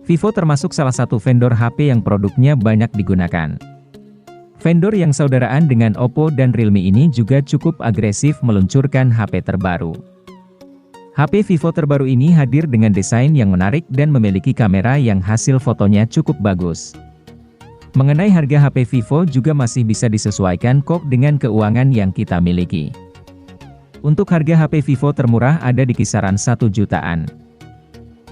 Vivo termasuk salah satu vendor HP yang produknya banyak digunakan. Vendor yang saudaraan dengan Oppo dan Realme ini juga cukup agresif meluncurkan HP terbaru. HP Vivo terbaru ini hadir dengan desain yang menarik dan memiliki kamera yang hasil fotonya cukup bagus. Mengenai harga HP Vivo juga masih bisa disesuaikan kok dengan keuangan yang kita miliki. Untuk harga HP Vivo termurah ada di kisaran 1 jutaan.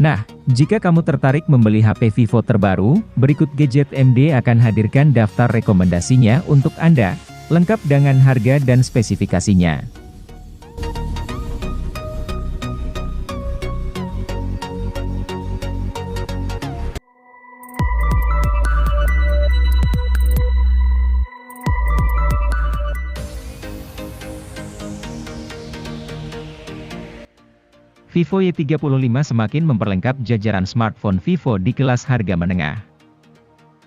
Nah, jika kamu tertarik membeli HP Vivo terbaru, berikut Gadget MD akan hadirkan daftar rekomendasinya untuk Anda, lengkap dengan harga dan spesifikasinya. Vivo Y35 semakin memperlengkap jajaran smartphone Vivo di kelas harga menengah.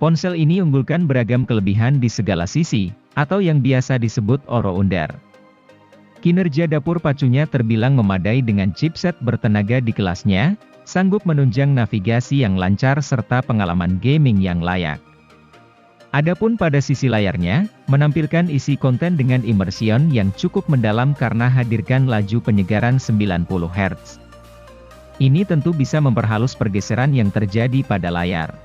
Ponsel ini unggulkan beragam kelebihan di segala sisi, atau yang biasa disebut all-rounder. Kinerja dapur pacunya terbilang memadai dengan chipset bertenaga di kelasnya, sanggup menunjang navigasi yang lancar serta pengalaman gaming yang layak. Adapun pada sisi layarnya, menampilkan isi konten dengan immersion yang cukup mendalam karena hadirkan laju penyegaran 90 Hz. Ini tentu bisa memperhalus pergeseran yang terjadi pada layar.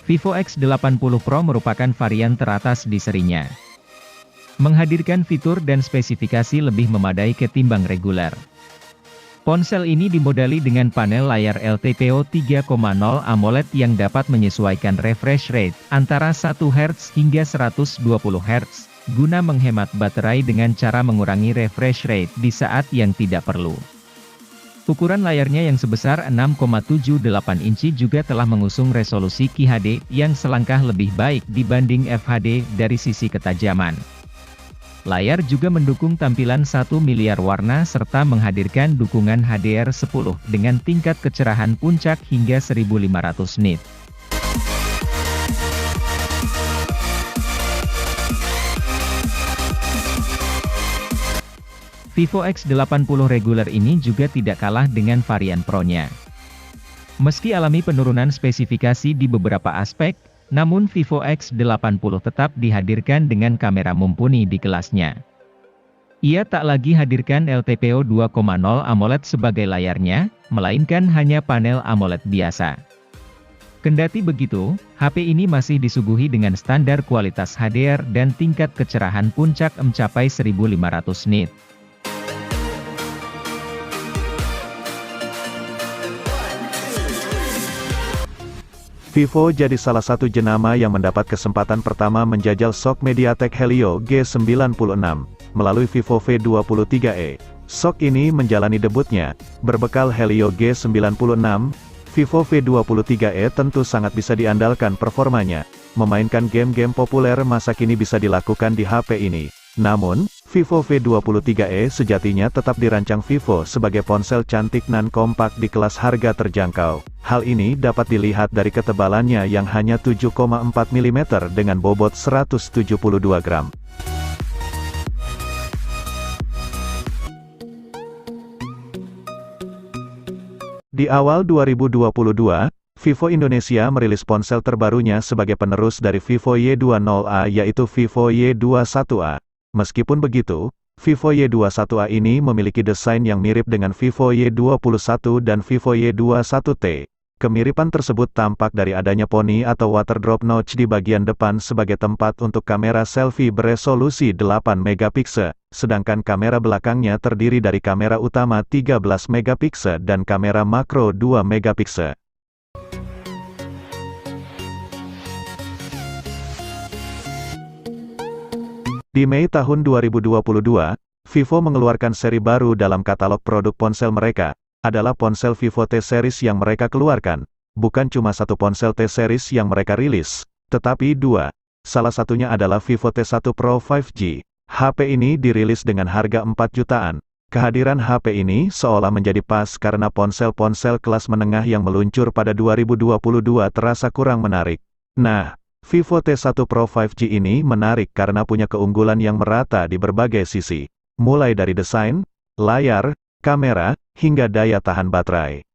Vivo X80 Pro merupakan varian teratas di serinya. Menghadirkan fitur dan spesifikasi lebih memadai ketimbang reguler. Ponsel ini dimodali dengan panel layar LTPO 3.0 AMOLED yang dapat menyesuaikan refresh rate antara 1 Hz hingga 120 Hz, guna menghemat baterai dengan cara mengurangi refresh rate di saat yang tidak perlu. Ukuran layarnya yang sebesar 6,78 inci juga telah mengusung resolusi QHD yang selangkah lebih baik dibanding FHD dari sisi ketajaman. Layar juga mendukung tampilan 1 miliar warna serta menghadirkan dukungan HDR10 dengan tingkat kecerahan puncak hingga 1500 nit. Vivo X80 reguler ini juga tidak kalah dengan varian Pro-nya. Meski alami penurunan spesifikasi di beberapa aspek, namun Vivo X80 tetap dihadirkan dengan kamera mumpuni di kelasnya. Ia tak lagi hadirkan LTPO 2.0 AMOLED sebagai layarnya, melainkan hanya panel AMOLED biasa. Kendati begitu, HP ini masih disuguhi dengan standar kualitas HDR dan tingkat kecerahan puncak mencapai 1500 nit. Vivo jadi salah satu jenama yang mendapat kesempatan pertama menjajal SoC MediaTek Helio G96, melalui Vivo V23e. SoC ini menjalani debutnya, berbekal Helio G96, Vivo V23e tentu sangat bisa diandalkan performanya. Memainkan game-game populer masa kini bisa dilakukan di HP ini. Namun, Vivo V23e sejatinya tetap dirancang Vivo sebagai ponsel cantik nan kompak di kelas harga terjangkau. Hal ini dapat dilihat dari ketebalannya yang hanya 7,4 mm dengan bobot 172 gram. Di awal 2022, Vivo Indonesia merilis ponsel terbarunya sebagai penerus dari Vivo Y20A yaitu Vivo Y21A. Meskipun begitu, Vivo Y21A ini memiliki desain yang mirip dengan Vivo Y21 dan Vivo Y21T. Kemiripan tersebut tampak dari adanya poni atau water drop notch di bagian depan sebagai tempat untuk kamera selfie beresolusi 8 megapiksel, sedangkan kamera belakangnya terdiri dari kamera utama 13 megapiksel dan kamera makro 2 megapiksel. Di Mei tahun 2022, Vivo mengeluarkan seri baru dalam katalog produk ponsel mereka, adalah ponsel Vivo T-Series yang mereka keluarkan. Bukan cuma satu ponsel T-Series yang mereka rilis, tetapi dua. Salah satunya adalah Vivo T1 Pro 5G. HP ini dirilis dengan harga 4 jutaan. Kehadiran HP ini seolah menjadi pas karena ponsel-ponsel kelas menengah yang meluncur pada 2022 terasa kurang menarik. Nah, Vivo T1 Pro 5G ini menarik karena punya keunggulan yang merata di berbagai sisi. mulai dari desain, layar, kamera, hingga daya tahan baterai.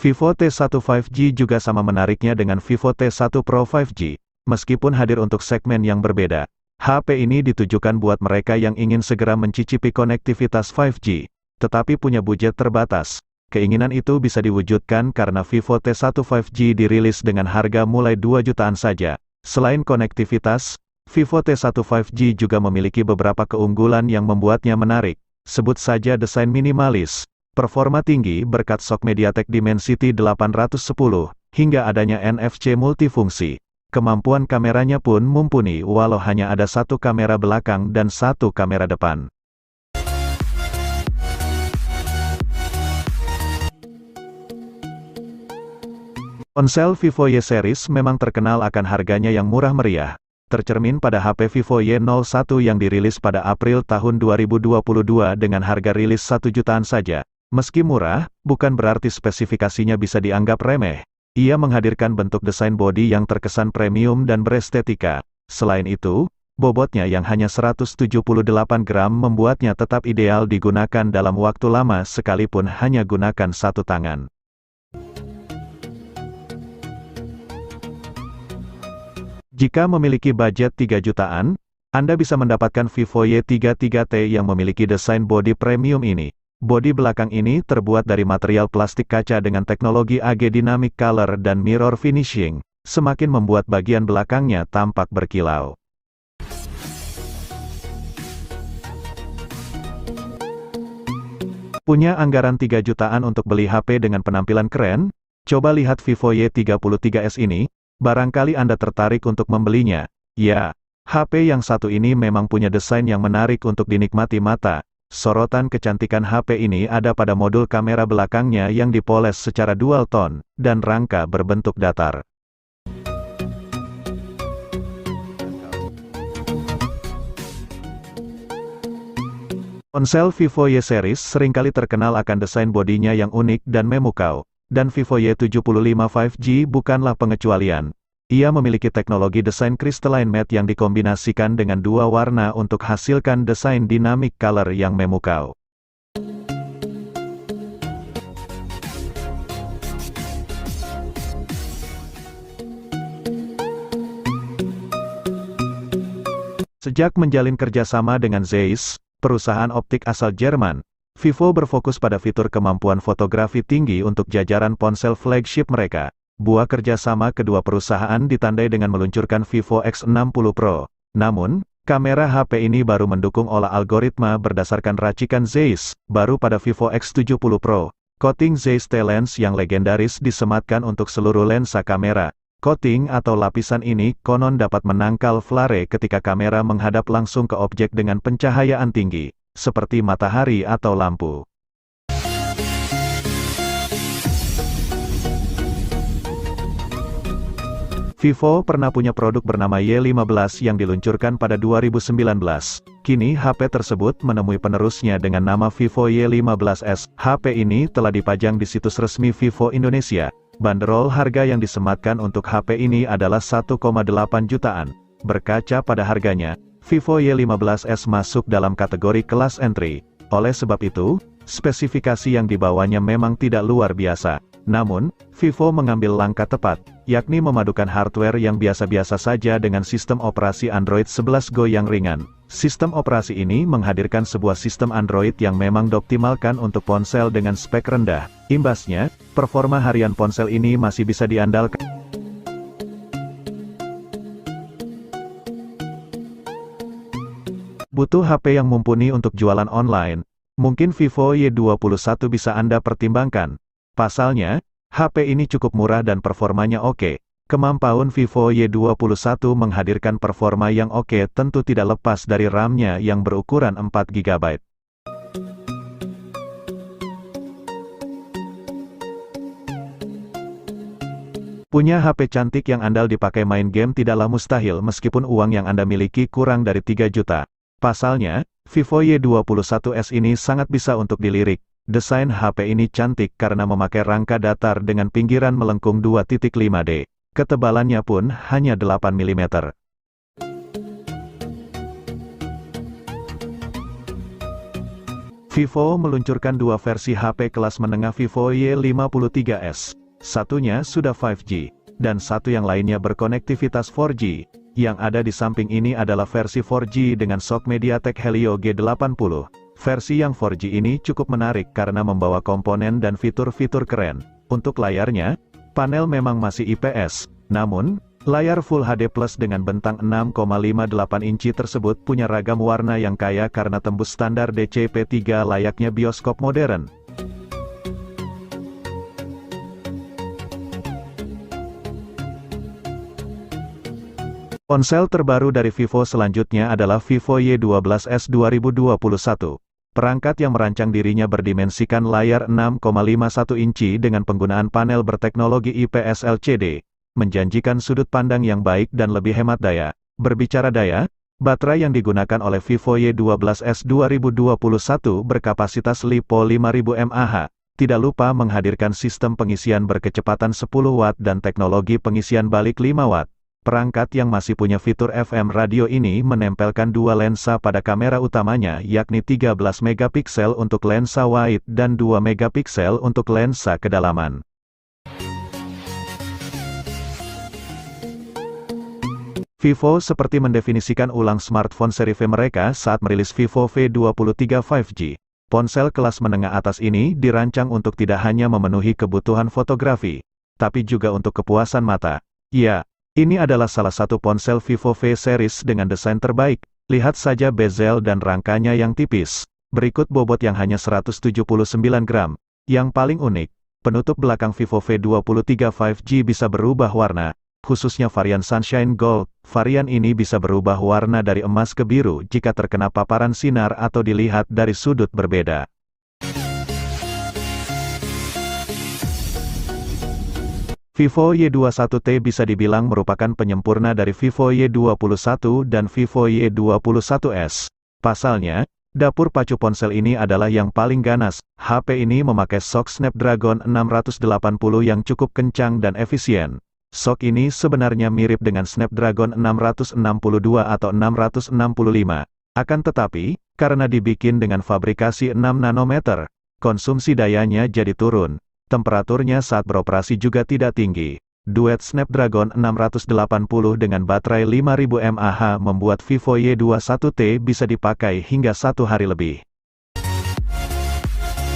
Vivo T1 5G juga sama menariknya dengan Vivo T1 Pro 5G. Meskipun hadir untuk segmen yang berbeda, HP ini ditujukan buat mereka yang ingin segera mencicipi konektivitas 5G, tetapi punya budget terbatas. Keinginan itu bisa diwujudkan karena Vivo T1 5G dirilis dengan harga mulai 2 jutaan saja. Selain konektivitas, Vivo T1 5G juga memiliki beberapa keunggulan yang membuatnya menarik. Sebut saja desain minimalis, performa tinggi berkat SoC MediaTek Dimensity 810, hingga adanya NFC multifungsi. Kemampuan kameranya pun mumpuni walau hanya ada satu kamera belakang dan satu kamera depan. Ponsel Vivo Y series memang terkenal akan harganya yang murah meriah, tercermin pada HP Vivo Y01 yang dirilis pada April tahun 2022 dengan harga rilis 1 jutaan saja. Meski murah, bukan berarti spesifikasinya bisa dianggap remeh. Ia menghadirkan bentuk desain bodi yang terkesan premium dan berestetika. Selain itu, bobotnya yang hanya 178 gram membuatnya tetap ideal digunakan dalam waktu lama sekalipun hanya gunakan satu tangan. Jika memiliki budget 3 jutaan, Anda bisa mendapatkan Vivo Y33T yang memiliki desain bodi premium ini. Bodi belakang ini terbuat dari material plastik kaca dengan teknologi AG Dynamic Color dan Mirror Finishing, semakin membuat bagian belakangnya tampak berkilau. Punya anggaran 3 jutaan untuk beli HP dengan penampilan keren? Coba lihat Vivo Y33s ini, barangkali Anda tertarik untuk membelinya. Ya, HP yang satu ini memang punya desain yang menarik untuk dinikmati mata. Sorotan kecantikan HP ini ada pada modul kamera belakangnya yang dipoles secara dual tone, dan rangka berbentuk datar. Ponsel Vivo Y series seringkali terkenal akan desain bodinya yang unik dan memukau, dan Vivo Y75 5G bukanlah pengecualian. Ia memiliki teknologi desain crystalline matte yang dikombinasikan dengan dua warna untuk hasilkan desain dynamic color yang memukau. Sejak menjalin kerjasama dengan Zeiss, perusahaan optik asal Jerman, Vivo berfokus pada fitur kemampuan fotografi tinggi untuk jajaran ponsel flagship mereka. Buah kerjasama kedua perusahaan ditandai dengan meluncurkan Vivo X60 Pro. Namun, kamera HP ini baru mendukung olah algoritma berdasarkan racikan Zeiss, baru pada Vivo X70 Pro. Coating Zeiss T-Lens yang legendaris disematkan untuk seluruh lensa kamera. Coating atau lapisan ini konon dapat menangkal flare ketika kamera menghadap langsung ke objek dengan pencahayaan tinggi, seperti matahari atau lampu. Vivo pernah punya produk bernama Y15 yang diluncurkan pada 2019. Kini HP tersebut menemui penerusnya dengan nama Vivo Y15s. HP ini telah dipajang di situs resmi Vivo Indonesia. Bandrol harga yang disematkan untuk HP ini adalah 1,8 jutaan. Berkaca pada harganya, Vivo Y15s masuk dalam kategori kelas entry. Oleh sebab itu, spesifikasi yang dibawanya memang tidak luar biasa. Namun, Vivo mengambil langkah tepat, yakni memadukan hardware yang biasa-biasa saja dengan sistem operasi Android 11 Go yang ringan. Sistem operasi ini menghadirkan sebuah sistem Android yang memang dioptimalkan untuk ponsel dengan spek rendah. Imbasnya, performa harian ponsel ini masih bisa diandalkan. Butuh HP yang mumpuni untuk jualan online? Mungkin Vivo Y21 bisa Anda pertimbangkan. Pasalnya, HP ini cukup murah dan performanya oke. Kemampuan Vivo Y21 menghadirkan performa yang oke tentu tidak lepas dari RAM-nya yang berukuran 4 GB. Punya HP cantik yang andal dipakai main game tidaklah mustahil meskipun uang yang Anda miliki kurang dari 3 juta. Pasalnya, Vivo Y21s ini sangat bisa untuk dilirik. Desain HP ini cantik karena memakai rangka datar dengan pinggiran melengkung 2.5D. Ketebalannya pun hanya 8 mm. Vivo meluncurkan dua versi HP kelas menengah Vivo Y53s. Satunya sudah 5G, dan satu yang lainnya berkonektivitas 4G. Yang ada di samping ini adalah versi 4G dengan SoC MediaTek Helio G80. Versi yang 4G ini cukup menarik karena membawa komponen dan fitur-fitur keren. Untuk layarnya, panel memang masih IPS, namun, layar Full HD Plus dengan bentang 6,58 inci tersebut punya ragam warna yang kaya karena tembus standar DCP-3 layaknya bioskop modern. Ponsel terbaru dari Vivo selanjutnya adalah Vivo Y12s 2021. Perangkat yang merancang dirinya berdimensikan layar 6,51 inci dengan penggunaan panel berteknologi IPS LCD, menjanjikan sudut pandang yang baik dan lebih hemat daya. Berbicara daya, baterai yang digunakan oleh Vivo Y12s 2021 berkapasitas LiPo 5000 mAh. Tidak lupa menghadirkan sistem pengisian berkecepatan 10 Watt dan teknologi pengisian balik 5 Watt. Perangkat yang masih punya fitur FM radio ini menempelkan dua lensa pada kamera utamanya yakni 13 megapiksel untuk lensa wide dan 2 megapiksel untuk lensa kedalaman. Vivo seperti mendefinisikan ulang smartphone seri V mereka saat merilis Vivo V23 5G. Ponsel kelas menengah atas ini dirancang untuk tidak hanya memenuhi kebutuhan fotografi, tapi juga untuk kepuasan mata. Ya, ini adalah salah satu ponsel Vivo V series dengan desain terbaik. Lihat saja bezel dan rangkanya yang tipis. Berikut bobot yang hanya 179 gram. Yang paling unik, penutup belakang Vivo V23 5G bisa berubah warna, khususnya varian Sunshine Gold. Varian ini bisa berubah warna dari emas ke biru jika terkena paparan sinar atau dilihat dari sudut berbeda. Vivo Y21T bisa dibilang merupakan penyempurna dari Vivo Y21 dan Vivo Y21s. Pasalnya, dapur pacu ponsel ini adalah yang paling ganas. HP ini memakai SoC Snapdragon 680 yang cukup kencang dan efisien. SoC ini sebenarnya mirip dengan Snapdragon 662 atau 665. Akan tetapi, karena dibikin dengan fabrikasi 6 nanometer, konsumsi dayanya jadi turun. Temperaturnya saat beroperasi juga tidak tinggi. Duet Snapdragon 680 dengan baterai 5000 mAh membuat Vivo Y21T bisa dipakai hingga 1 hari lebih.